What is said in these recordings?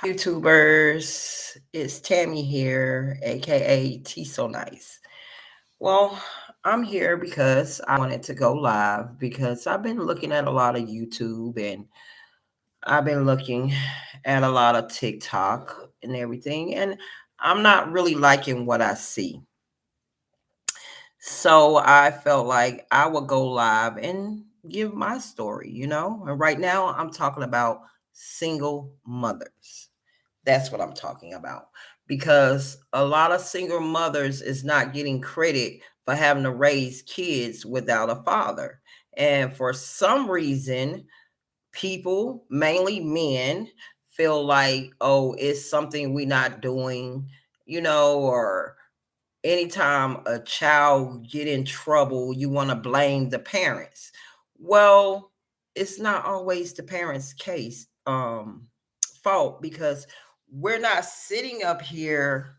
YouTubers, it's Tammy here, aka T So Nice. Well, I'm here because I wanted to go live because I've been looking at a lot of YouTube and I've been looking at a lot of TikTok and everything, and I'm not really liking what I see. So I felt like I would go live and give my story. And right now I'm talking about single mothers. That's what I'm talking about. Because a lot of single mothers is not getting credit for having to raise kids without a father. And for some reason, people, mainly men, feel like, oh, it's something we're not doing, or anytime a child get in trouble, you want to blame the parents. Well, it's not always the parents' case fault because we're not sitting up here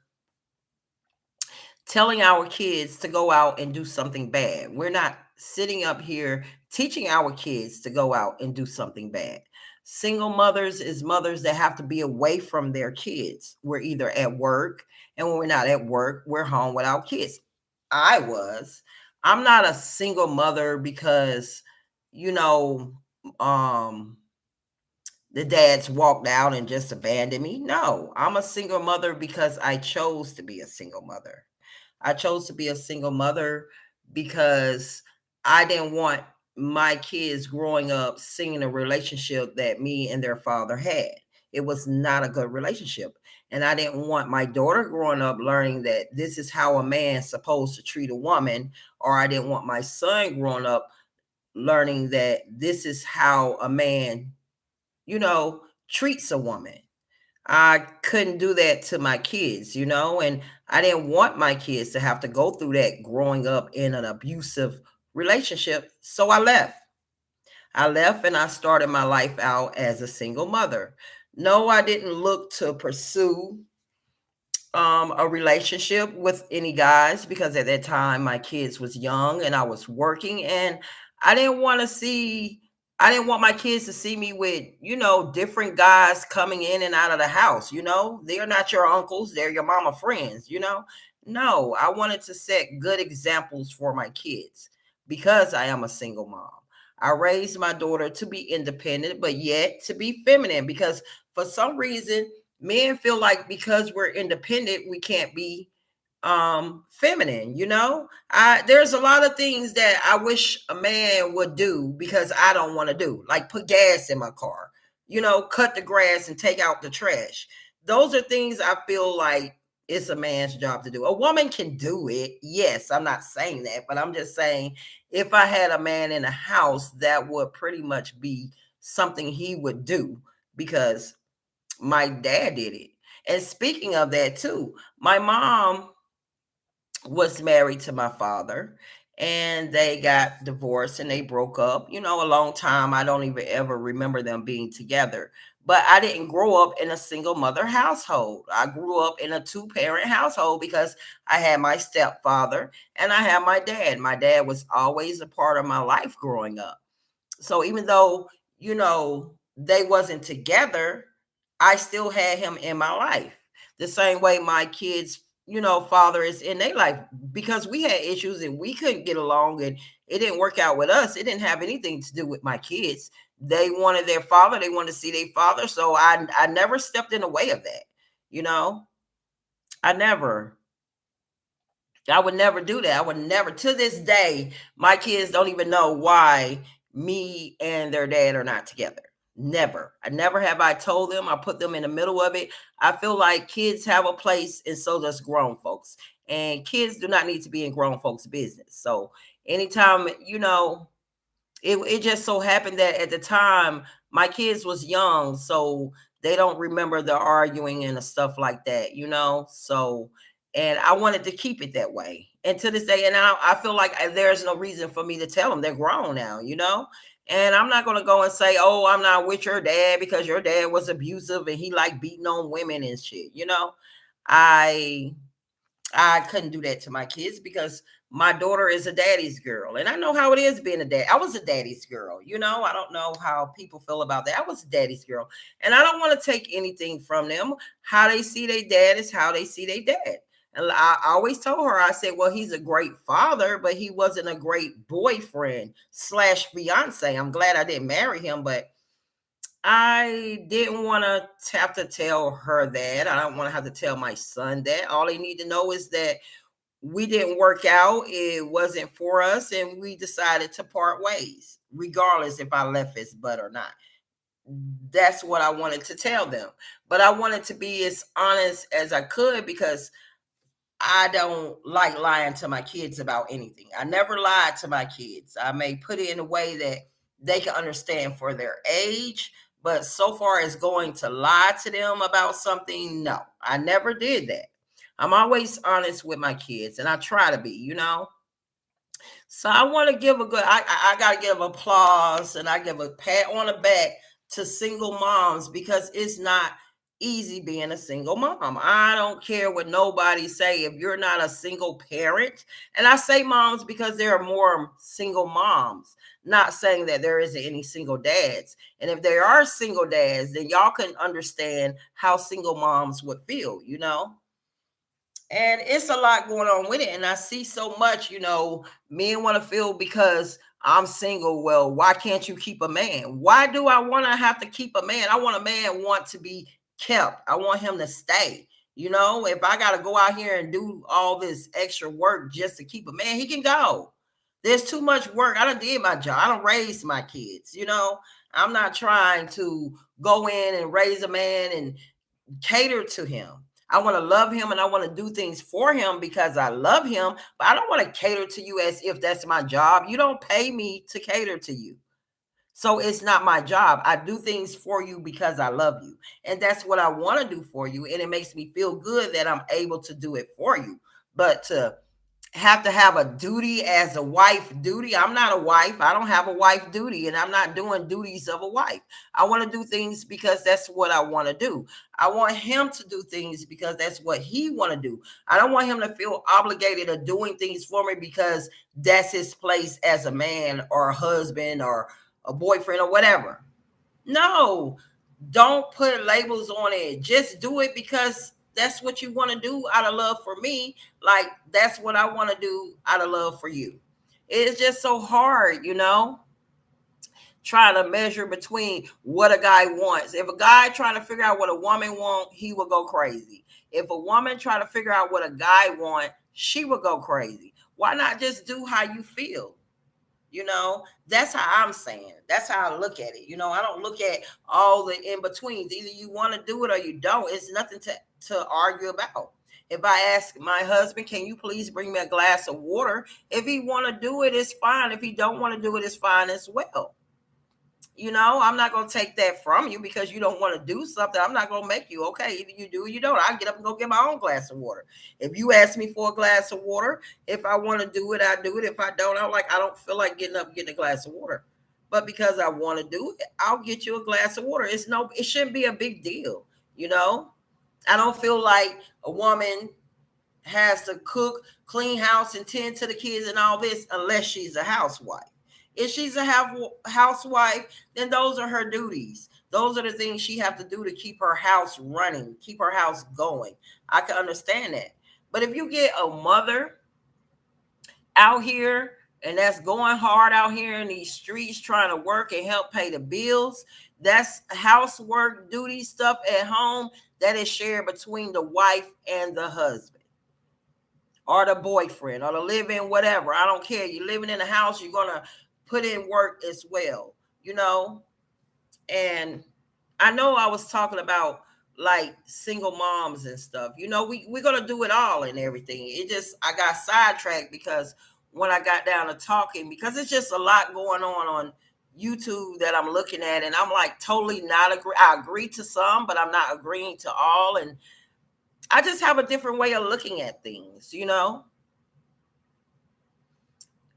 telling our kids to go out and do something bad. We're not sitting up here teaching our kids to go out and do something bad. Single mothers is mothers that have to be away from their kids. We're either at work, and when we're not at work, we're home with our kids. I was. I'm not a single mother because, you know, um, the dads walked out and just abandoned me. No, I'm a single mother because I chose to be a single mother. I chose to be a single mother because I didn't want my kids growing up seeing a relationship that me and their father had. It was not a good relationship. And I didn't want my daughter growing up learning that this is how a man's supposed to treat a woman, or I didn't want my son growing up learning that this is how a man, treats a woman. I couldn't do that to my kids, and I didn't want my kids to have to go through that growing up in an abusive relationship. So I left. I left and I started my life out as a single mother. No, I didn't look to pursue a relationship with any guys because at that time my kids was young and I was working, and I didn't want to see I didn't want my kids to see me with different guys coming in and out of the house. They're not your uncles, they're your mama friends. No, I wanted to set good examples for my kids because I am a single mom. I raised my daughter to be independent but yet to be feminine because for some reason men feel like because we're independent we can't be feminine. There's a lot of things that I wish a man would do because I don't want to do, like put gas in my car, cut the grass and take out the trash. Those are things I feel like it's a man's job to do. A woman can do it, yes, I'm not saying that, but I'm just saying if I had a man in the house, that would pretty much be something he would do because my dad did it. And speaking of that too, my mom was married to my father and they got divorced and they broke up, a long time. I don't even ever remember them being together. But I didn't grow up in a single mother household. I grew up in a two-parent household because I had my stepfather and I had my dad. My dad was always a part of my life growing up. So even though, they wasn't together, I still had him in my life. The same way my kids, father is in their life because we had issues and we couldn't get along and it didn't work out with us. It didn't have anything to do with my kids. They wanted their father, they wanted to see their father. So I never stepped in the way of that. You know, I never. I would never do that. I would never, to this day, my kids don't even know why me and their dad are not together. Never. I never have I told them. I put them in the middle of it. I feel like kids have a place and so does grown folks. And kids do not need to be in grown folks' business. So anytime, it just so happened that at the time my kids was young, so they don't remember the arguing and the stuff like that. So and I wanted to keep it that way. And to this day, and I feel like there's no reason for me to tell them they're grown now. And I'm not going to go and say, oh, I'm not with your dad because your dad was abusive and he liked beating on women and shit. I I couldn't do that to my kids because my daughter is a daddy's girl. And I know how it is being a dad. I was a daddy's girl. I don't know how people feel about that. I was a daddy's girl. And I don't want to take anything from them. How they see their dad is how they see their dad. And I always told her, I said, well, he's a great father, but he wasn't a great boyfriend slash fiance. I'm glad I didn't marry him, but I didn't want to have to tell her that. I don't want to have to tell my son that. All they need to know is that we didn't work out. It wasn't for us, and we decided to part ways, regardless if I left his butt or not. That's what I wanted to tell them. But I wanted to be as honest as I could because I don't like lying to my kids about anything. I never lied to my kids. I may put it in a way that they can understand for their age, but so far as going to lie to them about something, no, I never did that. I'm always honest with my kids, and I try to be. So I want to give a good, I got to give applause and I give a pat on the back to single moms because it's not easy being a single mom. I don't care what nobody say if you're not a single parent. And I say moms because there are more single moms, not saying that there isn't any single dads. And if there are single dads, then y'all can understand how single moms would feel. And it's a lot going on with it. And I see so much, men want to feel because I'm single. Well, why can't you keep a man? Why do I want to have to keep a man? I want a man want to be kept. I want him to stay. If I got to go out here and do all this extra work just to keep a man, he can go. There's too much work. I done did my job. I done raised my kids. I'm not trying to go in and raise a man and cater to him. I want to love him and I want to do things for him because I love him, but I don't want to cater to you as if that's my job. You don't pay me to cater to you. So it's not my job. I do things for you because I love you. And that's what I want to do for you. And it makes me feel good that I'm able to do it for you. But to have to have a duty as a wife duty. I'm not a wife. I don't have a wife duty and I'm not doing duties of a wife. I want to do things because that's what I want to do. I want him to do things because that's what he want to do. I don't want him to feel obligated of doing things for me because that's his place as a man or a husband or a boyfriend or whatever. No, don't put labels on it. Just do it because that's what you want to do out of love for me. Like that's what I want to do out of love for you. It's just so hard, trying to measure between what a guy wants. If a guy trying to figure out what a woman wants, he will go crazy. If a woman trying to figure out what a guy wants, she will go crazy. Why not just do how you feel? That's how I'm saying. That's how I look at it. I don't look at all the in betweens. Either you want to do it or you don't. It's nothing to argue about. If I ask my husband, can you please bring me a glass of water? If he want to do it, it's fine. If he don't want to do it, it's fine as well. I'm not going to take that from you because you don't want to do something. I'm not going to make you. Okay, either you do or you don't. I get up and go get my own glass of water. If you ask me for a glass of water, if I want to do it, I do it. If I don't, I don't feel like getting up and getting a glass of water. But because I want to do it, I'll get you a glass of water. It shouldn't be a big deal. I don't feel like a woman has to cook, clean house, and tend to the kids and all this unless she's a housewife. If she's a housewife, then those are her duties. Those are the things she have to do to keep her house running, keep her house going. I can understand that. But if you get a mother out here and that's going hard out here in these streets trying to work and help pay the bills, that's housework, duty stuff at home that is shared between the wife and the husband or the boyfriend or the live-in, whatever. I don't care. You're living in a house, you're going to put in work as well. And I know I was talking about like single moms and stuff. We're going to do it all and everything. I got sidetracked because when I got down to talking, because it's just a lot going on YouTube that I'm looking at, and I'm like totally not agree. I agree to some, but I'm not agreeing to all. And I just have a different way of looking at things.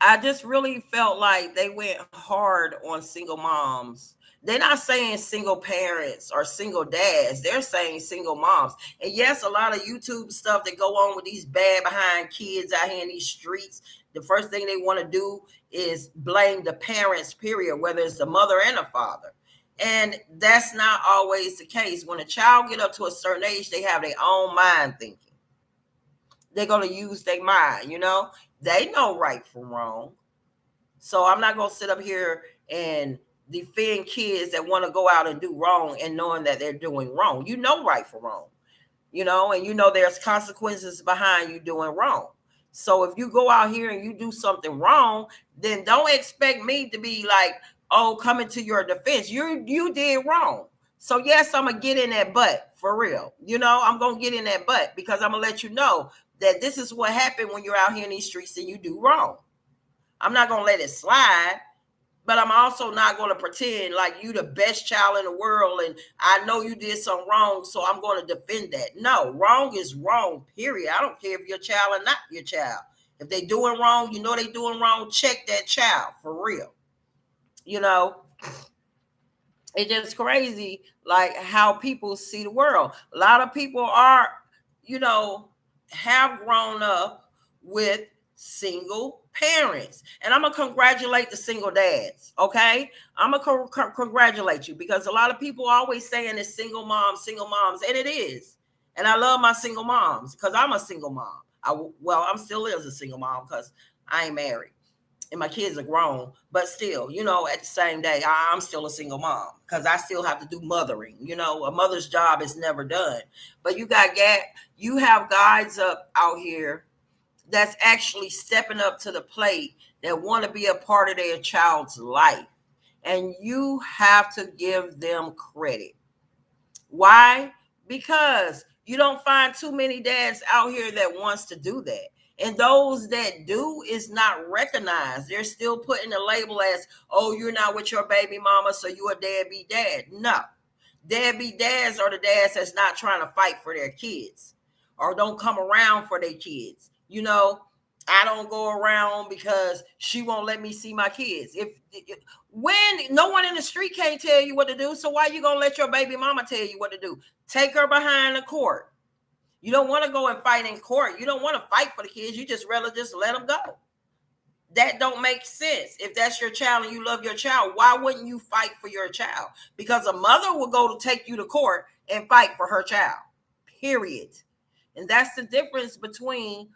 I just really felt like they went hard on single moms. They're not saying single parents or single dads. They're saying single moms. And yes, a lot of YouTube stuff that go on with these bad behind kids out here in these streets. The first thing they want to do is blame the parents, period, whether it's the mother and the father. And that's not always the case. When a child get up to a certain age, they have their own mind thinking. They're going to use their mind, They know right from wrong. So I'm not going to sit up here and defend kids that want to go out and do wrong and knowing that they're doing wrong. You know right from wrong, and there's consequences behind you doing wrong. So if you go out here and you do something wrong, then don't expect me to be like, oh, coming to your defense. You did wrong. So yes, I'm going to get in that butt for real. I'm going to get in that butt because I'm going to let you know that this is what happened when you're out here in these streets and you do wrong. I'm not going to let it slide, but I'm also not going to pretend like you the best child in the world and I know you did something wrong, so I'm going to defend that. No, wrong is wrong, period. I don't care if your child or not your child. If they doing wrong, they doing wrong, check that child for real. It's just crazy, like how people see the world. A lot of people are, have grown up with single parents. And I'm going to congratulate the single dads, okay? I'm going to congratulate you because a lot of people always saying it's single moms, and it is. And I love my single moms because I'm a single mom. I'm still is a single mom because I ain't married. And my kids are grown, but still, at the same day, I'm still a single mom because I still have to do mothering. A mother's job is never done. But you have guys out here that's actually stepping up to the plate that want to be a part of their child's life. And you have to give them credit. Why? Because you don't find too many dads out here that wants to do that. And those that do is not recognized. They're still putting the label as, oh, you're not with your baby mama, so you a deadbeat dad. No. Deadbeat dads are the dads that's not trying to fight for their kids or don't come around for their kids. I don't go around because she won't let me see my kids. When no one in the street can't tell you what to do, so why you gonna let your baby mama tell you what to do? Take her behind the court. You don't want to go and fight in court. You don't want to fight for the kids. You just rather just let them go. That don't make sense. If that's your child and you love your child, why wouldn't you fight for your child? Because a mother will go to take you to court and fight for her child, period. And that's the difference between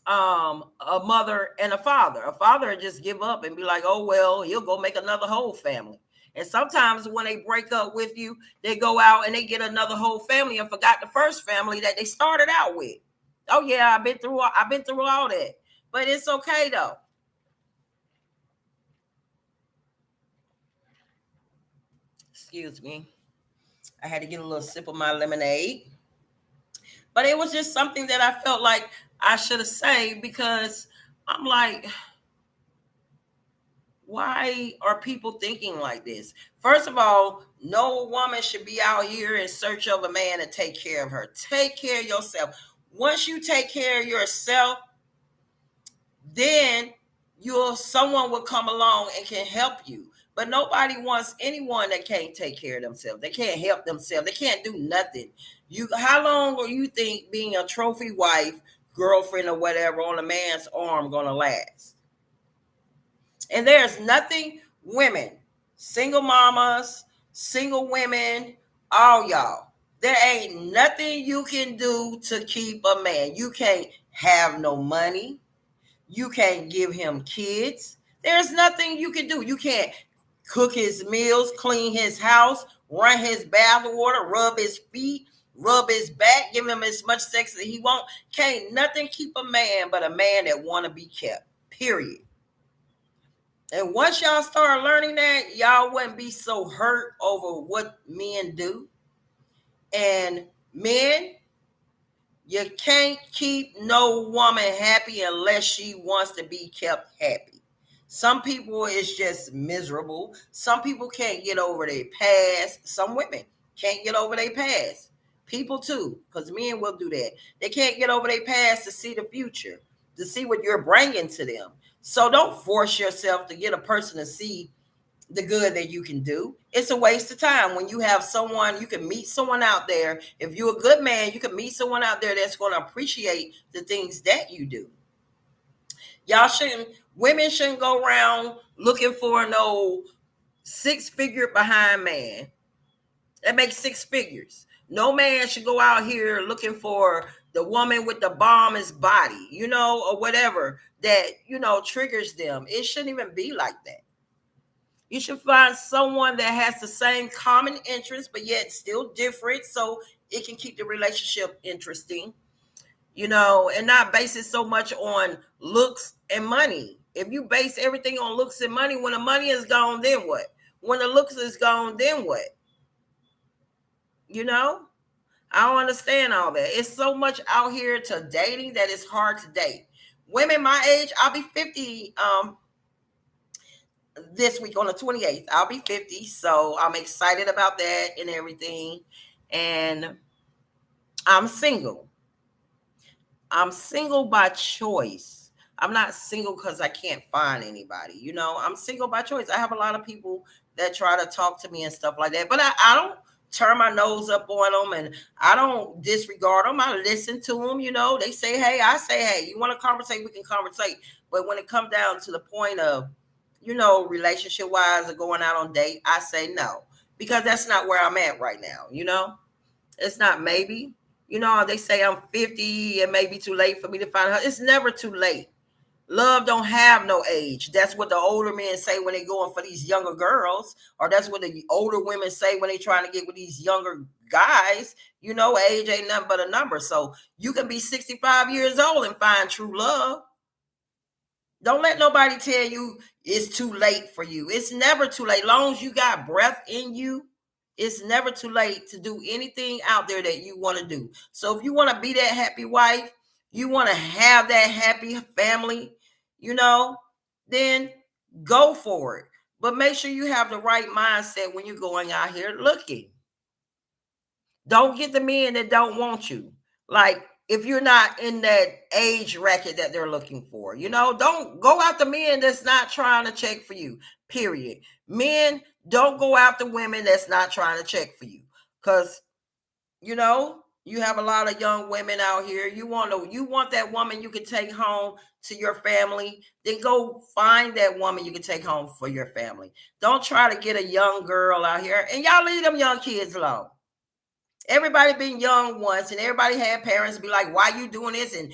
a mother and a father. A father would just give up and be like, oh, well, he'll go make another whole family. And sometimes when they break up with you, they go out and they get another whole family and forgot the first family that they started out with. Oh yeah, I've been through all that. But it's okay though. Excuse me. I had to get a little sip of my lemonade. But it was just something that I felt like I should have said because I'm like, why are people thinking like this? First of all, no woman should be out here in search of a man to take care of her. Take care of yourself. Once you take care of yourself, then someone will come along and can help you. But nobody wants anyone that can't take care of themselves. They can't help themselves. They can't do nothing. How long will you think being a trophy wife, girlfriend, or whatever on a man's arm gonna last? And there's nothing, women, single mamas, single women, all y'all, there ain't nothing you can do to keep a man. You can't have no money. You can't give him kids. There's nothing you can do. You can't cook his meals, clean his house, run his bath water, rub his feet, rub his back, give him as much sex as he want. Can't nothing keep a man but a man that want to be kept, period. And once y'all start learning that, y'all wouldn't be so hurt over what men do. And men, you can't keep no woman happy unless she wants to be kept happy. Some people is just miserable. Some people can't get over their past. Some women can't get over their past. People too, because men will do that. They can't get over their past to see the future, to see what you're bringing to them. So don't force yourself to get a person to see the good that you can do. It's a waste of time when you have someone, you can meet someone out there. If you're a good man, you can meet someone out there that's going to appreciate the things that you do. Y'all shouldn't, women shouldn't go around looking for no six-figure behind man that makes six figures. No man should go out here looking for the woman with the bombest body, or whatever that, triggers them. It shouldn't even be like that. You should find someone that has the same common interest, but yet still different, so it can keep the relationship interesting, and not base it so much on looks and money. If you base everything on looks and money, when the money is gone, then what? When the looks is gone, then what? I don't understand all that. It's so much out here to dating that it's hard to date. Women my age, I'll be 50 this week on the 28th. I'll be 50, so I'm excited about that and everything. And I'm single. I'm single by choice. I'm not single because I can't find anybody. I'm single by choice. I have a lot of people that try to talk to me and stuff like that, but I don't turn my nose up on them, and I don't disregard them. I listen to them. They say, hey, I say, hey, you want to conversate? We can conversate. But when it comes down to the point of, relationship wise or going out on date, I say no, because that's not where I'm at right now. It's not maybe. They say I'm 50, it may be too late for me to find her. It's never too late. Love don't have no age. That's what the older men say when they going for these younger girls, or that's what the older women say when they trying to get with these younger guys. Age ain't nothing but a number. So you can be 65 years old and find true love. Don't let nobody tell you it's too late for you. It's never too late. Long as you got breath in you, it's never too late to do anything out there that you want to do. So if you want to be that happy wife, you want to have that happy family, then go for it. But make sure you have the right mindset when you're going out here looking. Don't get the men that don't want you. Like, if you're not in that age bracket that they're looking for, don't go after men that's not trying to check for you, period. Men, don't go after women that's not trying to check for you, because, you have a lot of young women out here. You want that woman you can take home to your family, then go find that woman you can take home for your family. Don't try to get a young girl out here, and y'all leave them young kids alone. Everybody been young once, and everybody had parents be like, why you doing this? And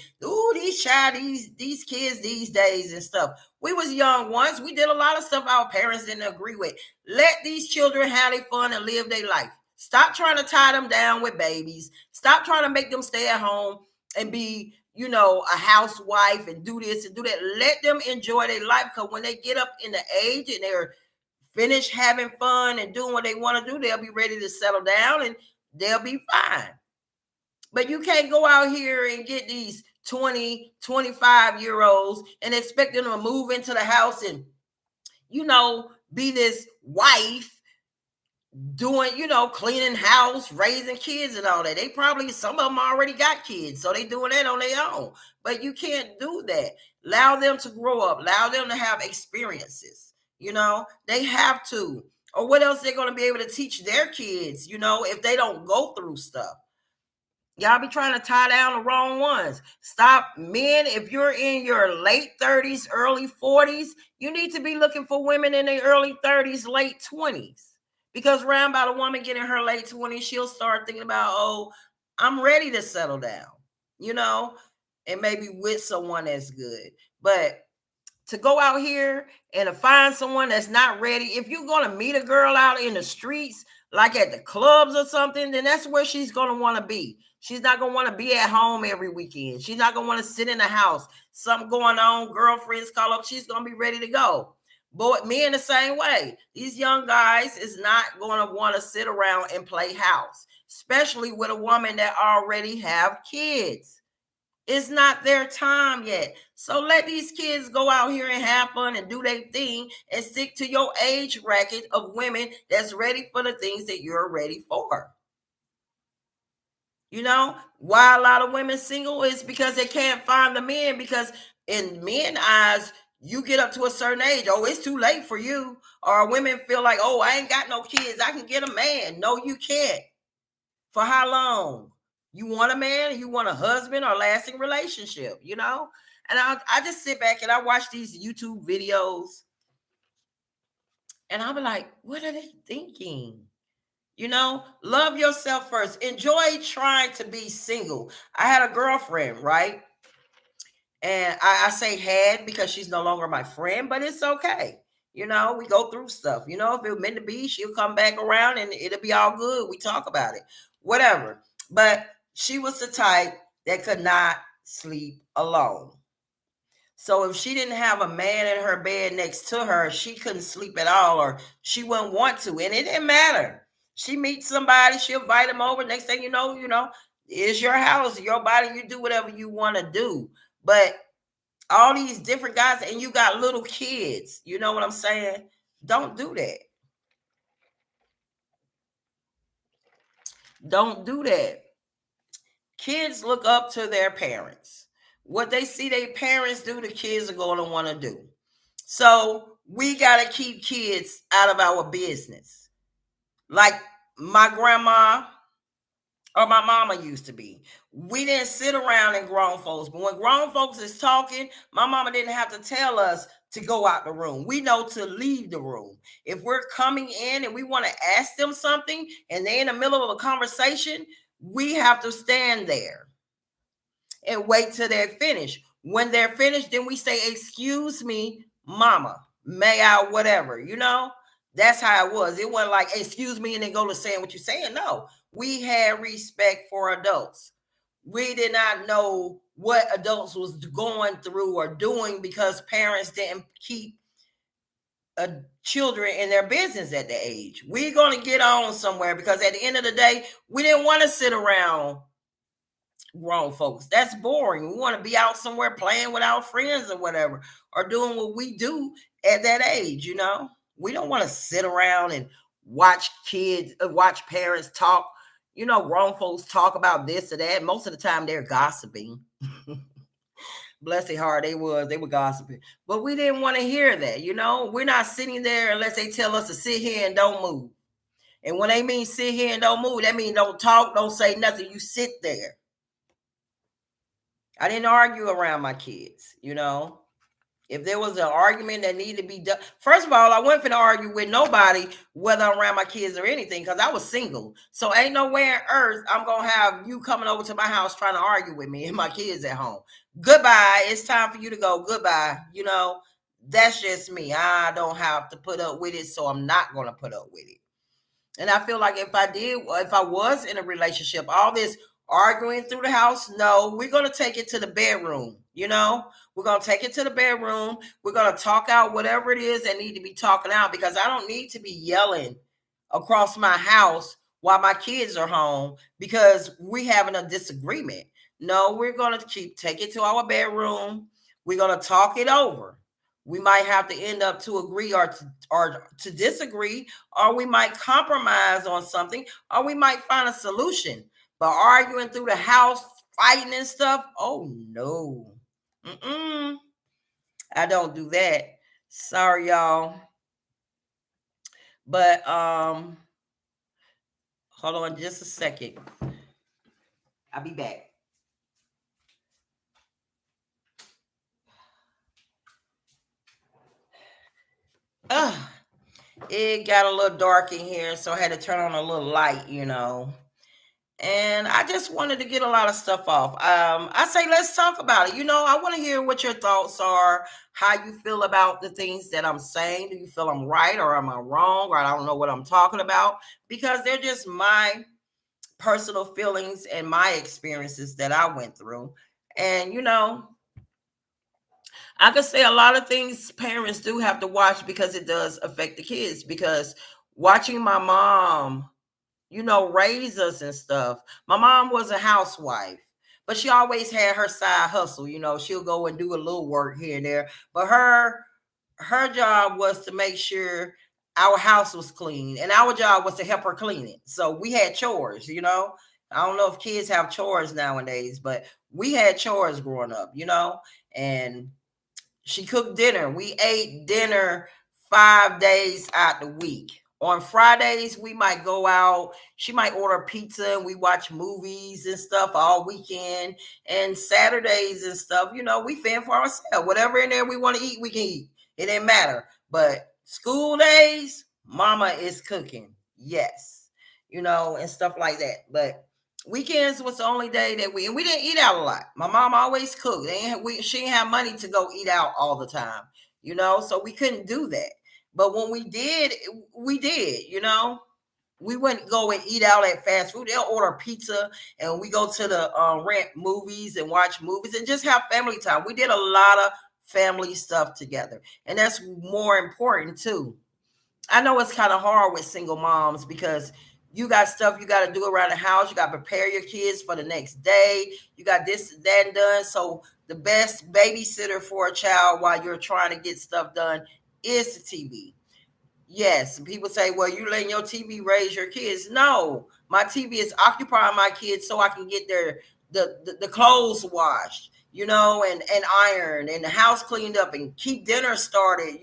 these kids these days and stuff. We was young once. We did a lot of stuff our parents didn't agree with. Let these children have their fun and live their life. Stop trying to tie them down with babies. Stop trying to make them stay at home and be, a housewife and do this and do that. Let them enjoy their life, because when they get up in the age and they're finished having fun and doing what they want to do, they'll be ready to settle down and they'll be fine. But you can't go out here and get these 20, 25-year-olds and expect them to move into the house and, be this wife doing, cleaning house, raising kids and all that. They probably, some of them already got kids, so they doing that on their own. But you can't do that. Allow them to grow up. Allow them to have experiences. They have to. Or what else they're going to be able to teach their kids, if they don't go through stuff. Y'all be trying to tie down the wrong ones. Stop. Men, if you're in your late 30s, early 40s, you need to be looking for women in their early 30s, late 20s. Because around about a woman getting her late 20s, she'll start thinking about, oh, I'm ready to settle down, and maybe with someone that's good. But to go out here and to find someone that's not ready, if you're going to meet a girl out in the streets, like at the clubs or something, then that's where she's going to want to be. She's not going to want to be at home every weekend. She's not going to want to sit in the house. Something going on, girlfriends call up, she's going to be ready to go. But men the same way. These young guys is not going to want to sit around and play house, especially with a woman that already have kids. It's not their time yet. So let these kids go out here and have fun and do their thing, and stick to your age bracket of women that's ready for the things that you're ready for. Why a lot of women single is because they can't find the men, because in men's eyes, You get up to a certain age, oh, it's too late for you. Or women feel like, oh, I ain't got no kids, I can get a man. No, you can't. For how long? You want a man, you want a husband or lasting relationship, you know? And I just sit back and I watch these YouTube videos and I'll be like, what are they thinking? You know, love yourself first. Enjoy trying to be single. I had a girlfriend, right? And I say had because she's no longer my friend, but it's okay. You know, we go through stuff. You know, if it was meant to be, she'll come back around and it'll be all good. We talk about it, whatever. But she was the type that could not sleep alone. So if she didn't have a man in her bed next to her, she couldn't sleep at all, or she wouldn't want to. And it didn't matter. She meets somebody, she'll invite them over. Next thing you know, it's your house, your body, you do whatever you want to do. But all these different guys, and you got little kids, you know what I'm saying? Don't do that. Don't do that. Kids look up to their parents. What they see their parents do, the kids are going to want to do. So we got to keep kids out of our business. Like my grandma or my mama used to be. We didn't sit around and grown folks, but when grown folks is talking, my mama didn't have to tell us to go out the room. We know to leave the room. If we're coming in and we want to ask them something and they're in the middle of a conversation, we have to stand there and wait till they're finished. When they're finished, then we say, excuse me, mama, may I, whatever, you know? That's how it was. It wasn't like, excuse me, and then go to saying what you're saying. No, we had respect for adults. We did not know what adults was going through or doing because parents didn't keep children in their business at the age. We're going to get on somewhere because at the end of the day, we didn't want to sit around grown folks. That's boring. We want to be out somewhere playing with our friends or whatever, or doing what we do at that age, you know? We don't want to sit around and watch watch parents talk. You know, grown folks talk about this or that. Most of the time they're gossiping. Bless their heart, they were gossiping. But we didn't want to hear that, you know? We're not sitting there unless they tell us to sit here and don't move. And when they mean sit here and don't move, that means don't talk, don't say nothing. You sit there. I didn't argue around my kids, you know. If there was an argument that needed to be done, first of all, I wasn't going to argue with nobody, whether I'm around my kids or anything, because I was single. So ain't no way on earth I'm going to have you coming over to my house trying to argue with me and my kids at home. Goodbye. It's time for you to go. Goodbye. You know, that's just me. I don't have to put up with it, so I'm not going to put up with it. And I feel like if I was in a relationship, all this arguing through the house, no, we're going to take it to the bedroom. You know, we're going to take it to the bedroom. We're going to talk out whatever it is that need to be talking out, because I don't need to be yelling across my house while my kids are home because we having a disagreement. No, we're going to take it to our bedroom. We're going to talk it over. We might have to end up to agree or to disagree, or we might compromise on something, or we might find a solution. But arguing through the house, fighting and stuff, oh no. I don't do that. Sorry, y'all. But hold on just a second. I'll be back. It got a little dark in here, so I had to turn on a little light, you know. And I just wanted to get a lot of stuff off. I say let's talk about it. You know, I want to hear what your thoughts are, how you feel about the things that I'm saying. Do you feel I'm right, or am I wrong, or I don't know what I'm talking about? Because they're just my personal feelings and my experiences that I went through. And you know, I could say a lot of things parents do have to watch because it does affect the kids. Because watching my mom, you know, raise us and stuff. My mom was a housewife, but she always had her side hustle. You know, she'll go and do a little work here and there. But her job was to make sure our house was clean, and our job was to help her clean it. So we had chores, you know. I don't know if kids have chores nowadays, but we had chores growing up, you know, and She cooked dinner. We ate dinner 5 days out the week. On Fridays, we might go out. She might order pizza and we watch movies and stuff all weekend. And Saturdays and stuff, we fend for ourselves. Whatever in there we want to eat, we can eat. It didn't matter. But school days, mama is cooking. Yes. And stuff like that. But weekends was the only day that we didn't eat out a lot. My mom always cooked. She didn't have money to go eat out all the time, so we couldn't do that. But when we did, we wouldn't go and eat out at fast food. They'll order pizza and we go to the rent movies and watch movies and just have family time. We did a lot of family stuff together, and that's more important too. I know it's kind of hard with single moms because you got stuff you got to do around the house. You got to prepare your kids for the next day. You got this, that, and done. So the best babysitter for a child while you're trying to get stuff done is the TV. Yes, people say, well, you letting your TV raise your kids. No, my TV is occupying my kids so I can get the clothes washed, and ironed and the house cleaned up and keep dinner started.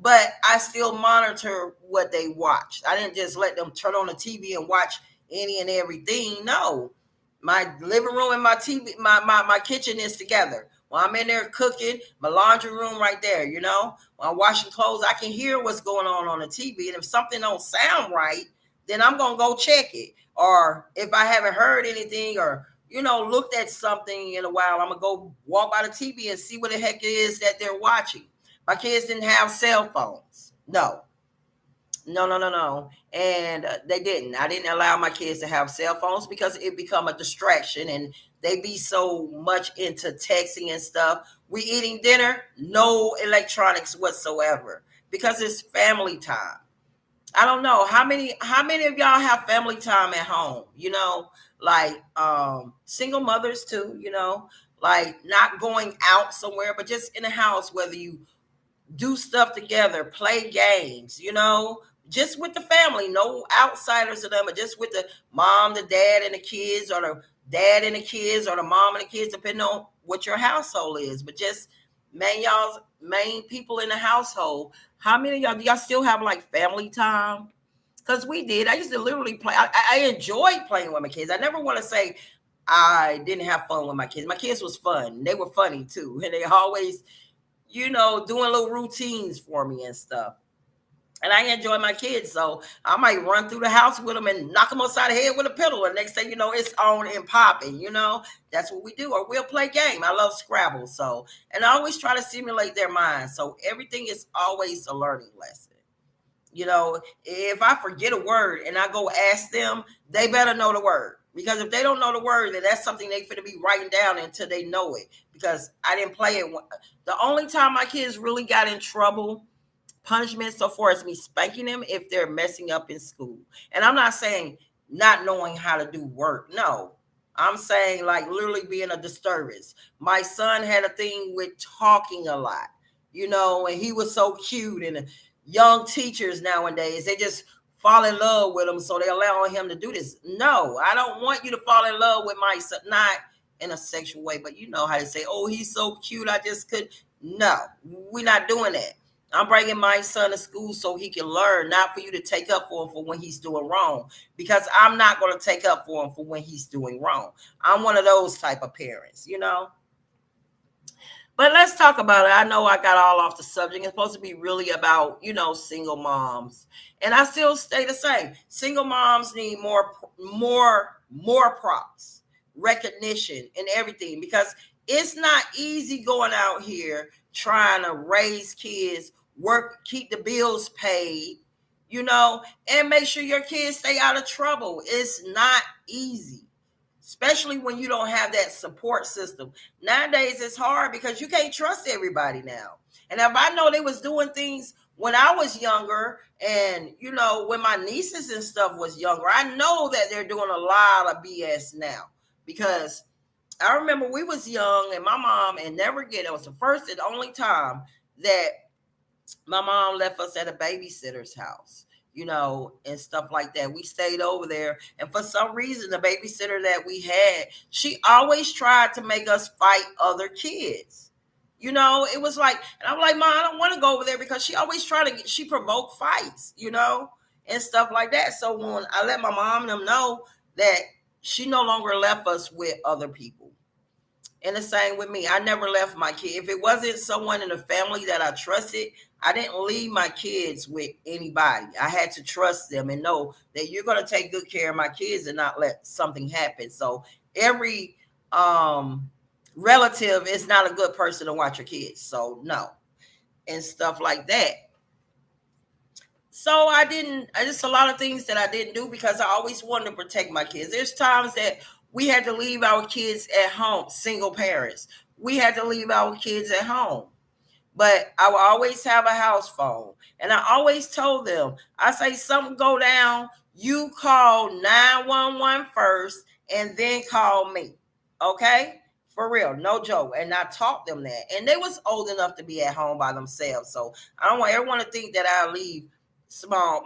But I still monitor what they watch. I didn't just let them turn on the TV and watch any and everything. No, my living room and my TV, my kitchen is together. When I'm in there cooking, my laundry room right there, when I'm washing clothes, I can hear what's going on the TV. And if something don't sound right, then I'm going to go check it. Or if I haven't heard anything or, looked at something in a while, I'm going to go walk by the TV and see what the heck it is that they're watching. My kids didn't have cell phones. No. And they didn't. I didn't allow my kids to have cell phones because it become a distraction and they be so much into texting and stuff. We eating dinner, no electronics whatsoever because it's family time. I don't know how many of y'all have family time at home, like single mothers too, like not going out somewhere, but just in the house, whether you do stuff together, play games, just with the family, no outsiders of them, but just with the mom, the dad, and the kids, or the dad and the kids, or the mom and the kids, depending on what your household is. But just y'all's main people in the household. How many of y'all do y'all still have like family time? Because we did. I used to literally play. I enjoyed playing with my kids. I never want to say I didn't have fun with my kids. My kids was fun. They were funny too, and they always doing little routines for me and stuff. And I enjoy my kids. So I might run through the house with them and knock them upside the head with a pillow. And next thing you know, it's on and popping, That's what we do. Or we'll play game. I love Scrabble. So, and I always try to stimulate their minds. So everything is always a learning lesson. If I forget a word and I go ask them, they better know the word. Because if they don't know the word, then that's something they finna be writing down until they know it. Because I didn't play it. The only time my kids really got in trouble, punishment so far as me spanking them, if they're messing up in school. And I'm not saying not knowing how to do work. No, I'm saying like literally being a disturbance. My son had a thing with talking a lot, and he was so cute. And young teachers nowadays, they just fall in love with him, so they allow him to do this. No, I don't want you to fall in love with my son, not in a sexual way, but you know how to say, oh, he's so cute, I just could. No, we're not doing that. I'm bringing my son to school so he can learn, not for you to take up for him for when he's doing wrong, because I'm not going to take up for him for when he's doing wrong. I'm one of those type of parents, But let's talk about it. I know I got all off the subject. It's supposed to be really about, single moms. And I still stay the same. Single moms need more props, recognition, and everything, because it's not easy going out here trying to raise kids, work, keep the bills paid, and make sure your kids stay out of trouble. It's not easy, especially when you don't have that support system. Nowadays, it's hard because you can't trust everybody now. And if I know they was doing things when I was younger and, when my nieces and stuff was younger, I know that they're doing a lot of BS now, because I remember we was young and my mom, and never forget, it was the first and only time that my mom left us at a babysitter's house, and stuff like that. We stayed over there. And for some reason, the babysitter that we had, she always tried to make us fight other kids. It was like, and I'm like, Mom, I don't want to go over there because she always she provoked fights, and stuff like that. So when I let my mom and them know that she no longer left us with other people. And the same with me. I never left my kid. If it wasn't someone in the family that I trusted, I didn't leave my kids with anybody. I had to trust them and know that you're going to take good care of my kids and not let something happen. So every relative is not a good person to watch your kids. So no, and stuff like that. So I just a lot of things that I didn't do because I always wanted to protect my kids. There's times that we had to leave our kids at home, single parents. We had to leave our kids at home. But I will always have a house phone. And I always told them, I say, something go down, you call 911 first and then call me. Okay? For real, no joke. And I taught them that. And they was old enough to be at home by themselves. So I don't want everyone to think that I leave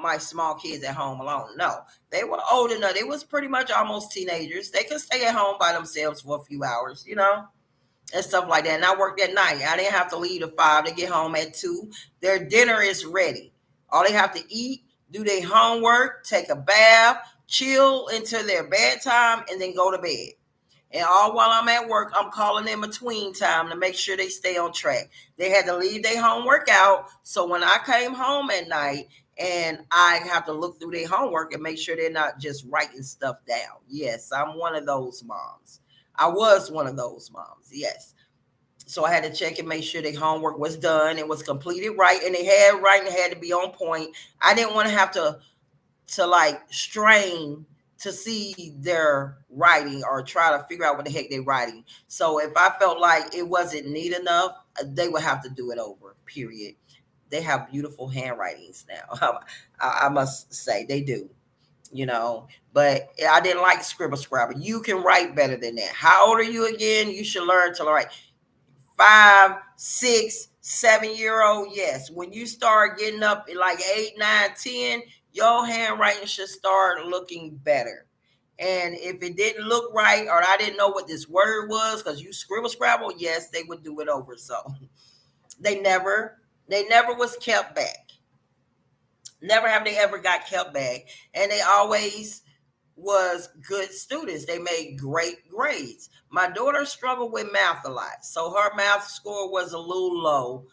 my small kids at home alone. No, they were old enough. They was pretty much almost teenagers. They could stay at home by themselves for a few hours, and stuff like that. And I worked at night. I didn't have to leave at 5. They get home at 2. Their dinner is ready. All they have to eat, do their homework, take a bath, chill until their bedtime, and then go to bed. And all while I'm at work, I'm calling in between time to make sure they stay on track. They had to leave their homework out. So when I came home at night and I have to look through their homework and make sure they're not just writing stuff down. Yes, I'm one of those moms. I was one of those moms. Yes. So I had to check and make sure their homework was done and was completed right. And they had writing had to be on point. I didn't want to have to like strain to see their writing or try to figure out what the heck they're writing. So if I felt like it wasn't neat enough, they would have to do it over, period. They have beautiful handwritings now. I must say they do, but I didn't like scribble scrabble. You can write better than that. How old are you again? You should learn to write. 5, 6, 7-year-old. Yes. When you start getting up at like 8, 9, 10, your handwriting should start looking better. And if it didn't look right or I didn't know what this word was because you scribble scrabble, yes, they would do it over. So they never was kept back. Never have they ever got kept back. And they always was good students. They made great grades. My daughter struggled with math a lot. So her math score was a little low,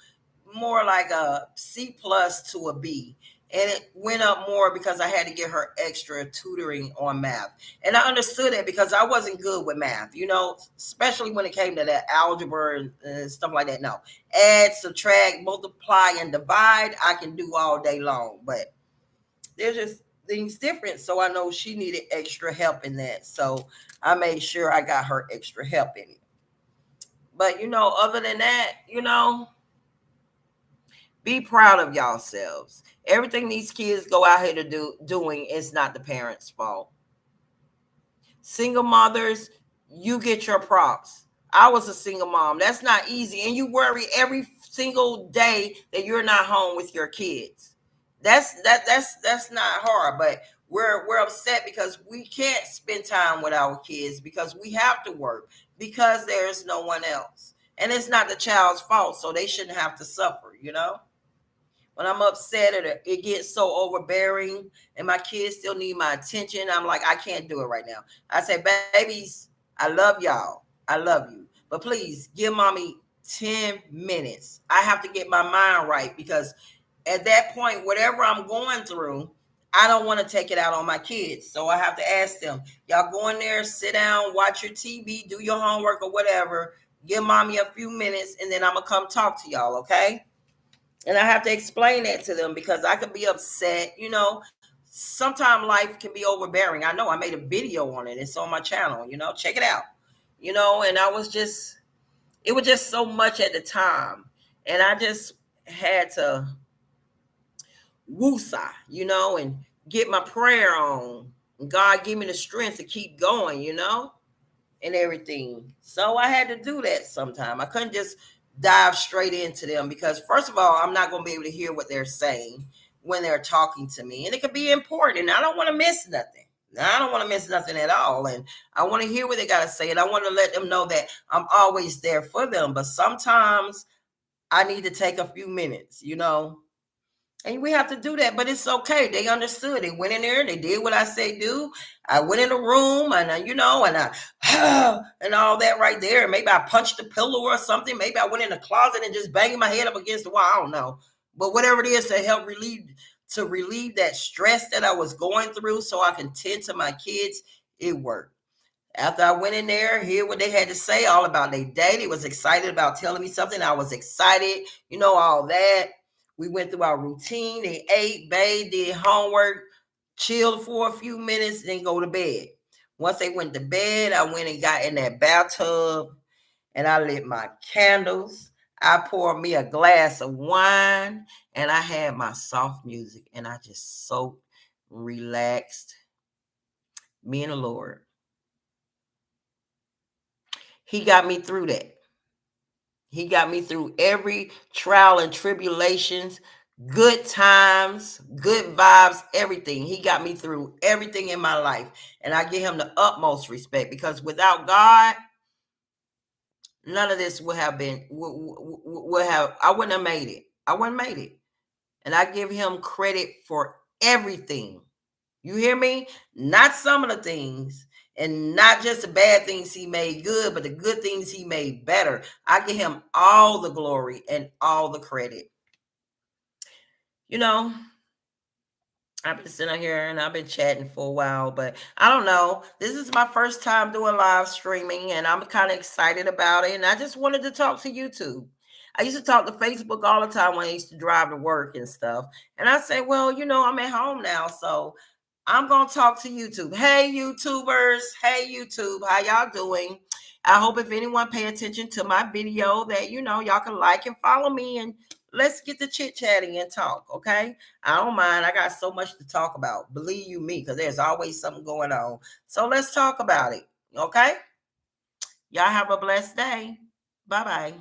more like a C plus to a B. And it went up more because I had to get her extra tutoring on math. And I understood it because I wasn't good with math, especially when it came to that algebra and stuff like that. No, add, subtract, multiply, and divide, I can do all day long. But there's just things different. So I know she needed extra help in that. So I made sure I got her extra help in it. But, other than that, be proud of yourselves. Everything these kids go out here to doing is not the parents' fault. Single mothers, you get your props. I was a single mom. That's not easy. And you worry every single day that you're not home with your kids. That's not hard, but we're upset because we can't spend time with our kids because we have to work because there's no one else. And it's not the child's fault, so they shouldn't have to suffer, When I'm upset or it gets so overbearing and my kids still need my attention, I'm like, I can't do it right now. I say, babies, I love y'all. I love you. But please give mommy 10 minutes. I have to get my mind right because at that point, whatever I'm going through, I don't want to take it out on my kids. So I have to ask them, y'all go in there, sit down, watch your TV, do your homework or whatever. Give mommy a few minutes and then I'm going to come talk to y'all, okay? And I have to explain that to them because I could be upset. Sometimes life can be overbearing. I know I made a video on it. It's on my channel, check it out. And it was just so much at the time. And I just had to woosah, and get my prayer on. God give me the strength to keep going, and everything. So I had to do that sometime. I couldn't just dive straight into them because first of all, I'm not going to be able to hear what they're saying when they're talking to me. And it could be important. I don't want to miss nothing. I don't want to miss nothing at all. And I want to hear what they got to say. And I want to let them know that I'm always there for them. But sometimes I need to take a few minutes, and we have to do that, but it's okay. They understood. They went in there and they did what I say do. I went in the room and and I and all that right there. Maybe I punched the pillow or something. Maybe I went in the closet and just banged my head up against the wall. I don't know. But whatever it is to help relieve that stress that I was going through so I can tend to my kids, it worked. After I went in there, hear what they had to say all about their day. They was excited about telling me something. I was excited, all that. We went through our routine. They ate, bathed, did homework, chilled for a few minutes, then go to bed. Once they went to bed, I went and got in that bathtub and I lit my candles. I poured me a glass of wine and I had my soft music and I just soaked, relaxed. Me and the Lord. He got me through that. He got me through every trial and tribulations, good times, good vibes, everything. He got me through everything in my life. And I give him the utmost respect because without God, none of this would have been, I wouldn't have made it. I wouldn't have made it. And I give him credit for everything. You hear me? Not some of the things, and not just the bad things he made good, but the good things he made better. I give him all the glory and all the credit. I've been sitting here and I've been chatting for a while, but I don't know. This is my first time doing live streaming and I'm kind of excited about it. And I just wanted to talk to YouTube. I used to talk to Facebook all the time when I used to drive to work and stuff. And I say, well, I'm at home now. So I'm going to talk to YouTube. Hey, YouTubers. Hey, YouTube. How y'all doing? I hope if anyone pay attention to my video that, y'all can like and follow me and let's get to chit-chatting and talk, okay? I don't mind. I got so much to talk about. Believe you me, because there's always something going on. So let's talk about it, okay? Y'all have a blessed day. Bye-bye.